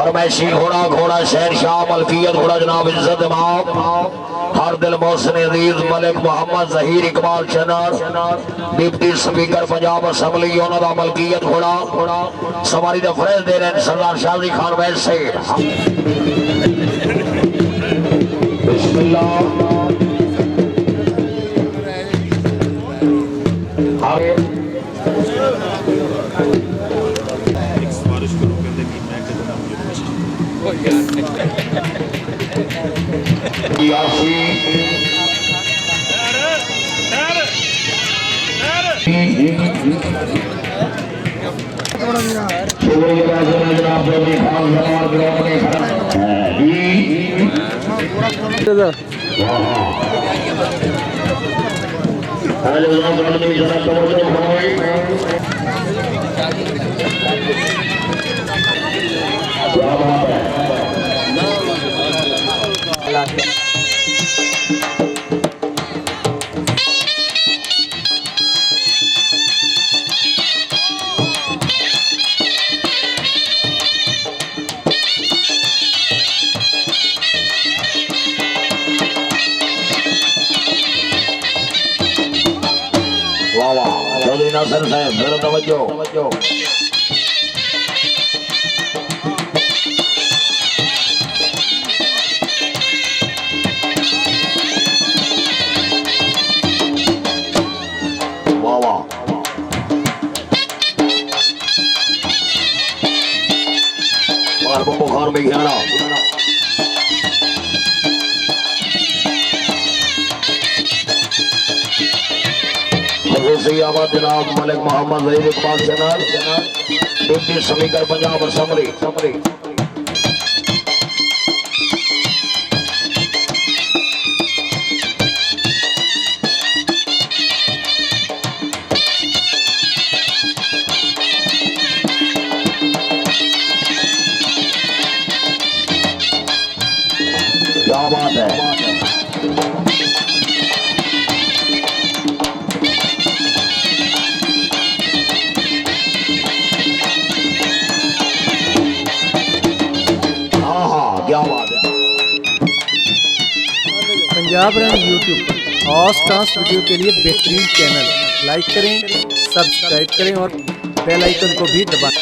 फरमैशी घोड़ा घोड़ा शहनशाह मलकियत घोड़ा जनाब इज्जत इमाम हर दिल मोहसिन अजीज Malik Mohammad Zaheer Iqbal Chanar deputy speaker Punjab assembly उन्होंने मलकियत घोड़ा सवारी का फरेज दे रहे हैं सरदार शादी खान वैद से बिस्मिल्लाह आगे नासिर साहब जरा तवज्जो वाह वाह बुखार में घेरा आबाद जनाब Malik Mohammad Zaheer Iqbal Chanar deputy speaker Punjab assembly क्या बात है पंजाब रन यूट्यूब पर हॉर्स डांस वीडियो के लिए बेहतरीन चैनल लाइक करें, सब्सक्राइब करें और बेल आइकन को भी दबाएं।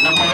नंबर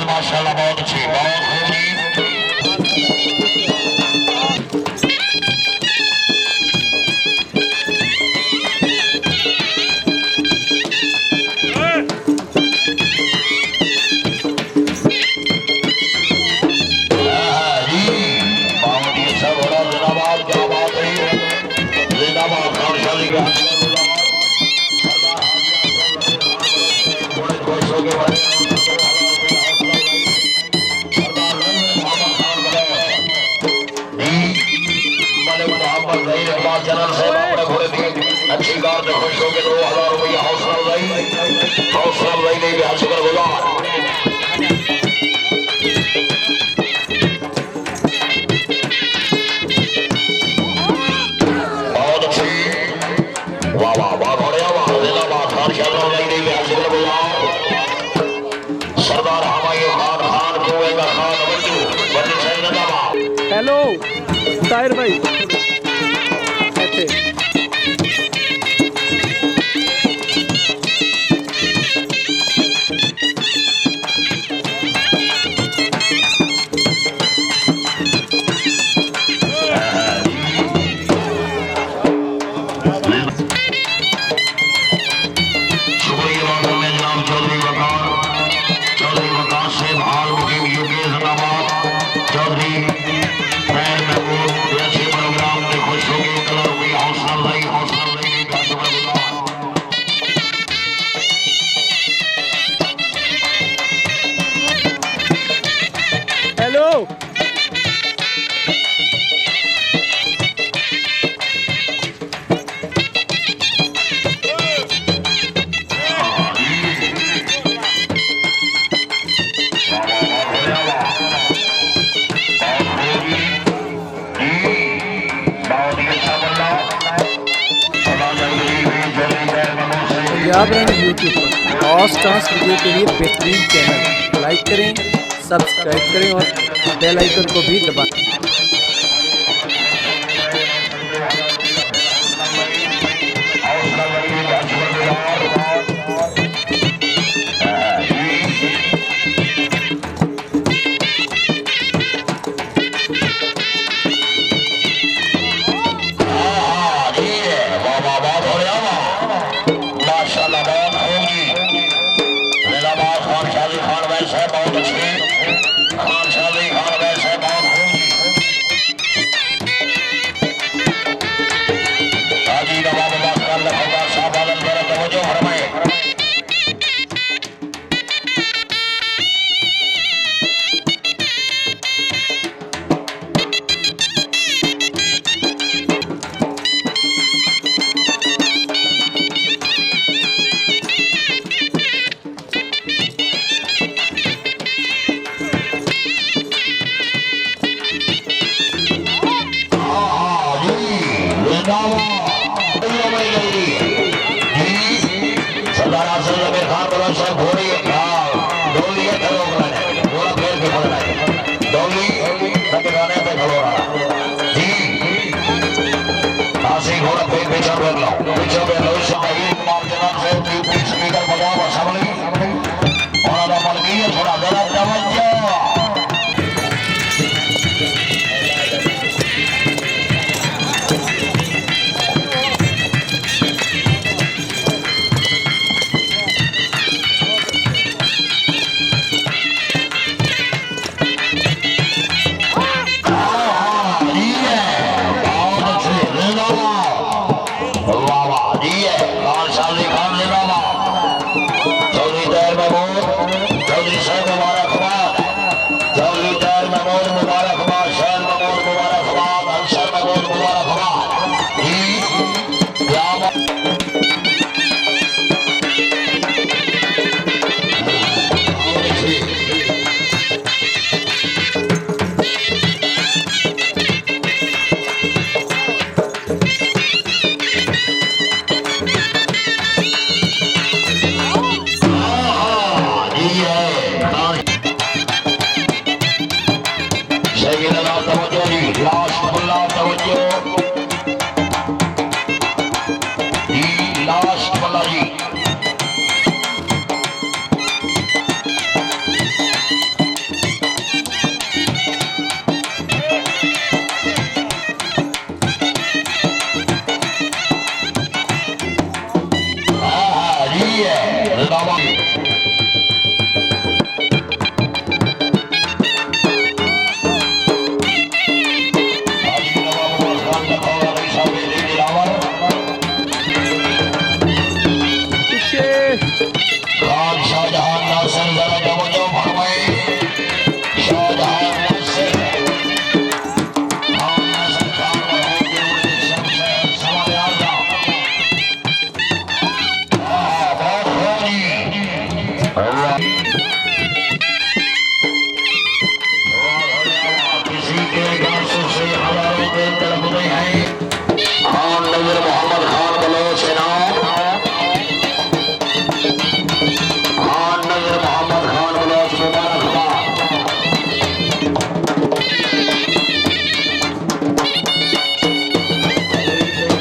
माशाल्लाह बहुत अच्छी बहुत खूब जनरल साहब अपने घोड़े की अच्छी कार से खुश होकर 2000 रुपया हौसला अफजाई नहीं भी शुक्रगुजार बहुत अच्छी वाह वाह वाह घोड़े वाह जिंदाबाद खान शाह नहीं भी शुक्रगुजार सरदार हमायूं खान खान कुएंगा खान बंधु बंधु सही जिंदाबाद। हेलो ताहिर भाई पंजाब रन यूट्यूब पर और डांस वीडियो के लिए बेहतरीन चैनल लाइक करें, सब्सक्राइब करें और बेल आइकन को भी दबाएं। Allah क्या बात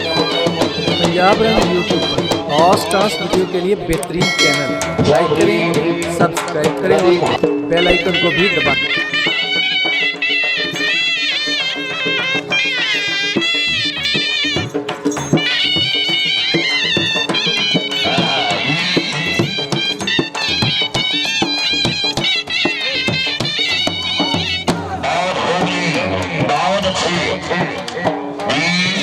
पंजाब रंग यूट्यूब पर और स्टार्स वीडियो के लिए बेहतरीन चैनल लाइक करें, सब्सक्राइब करें और बेल आइकन को भी दबाएं। बहुत अच्छी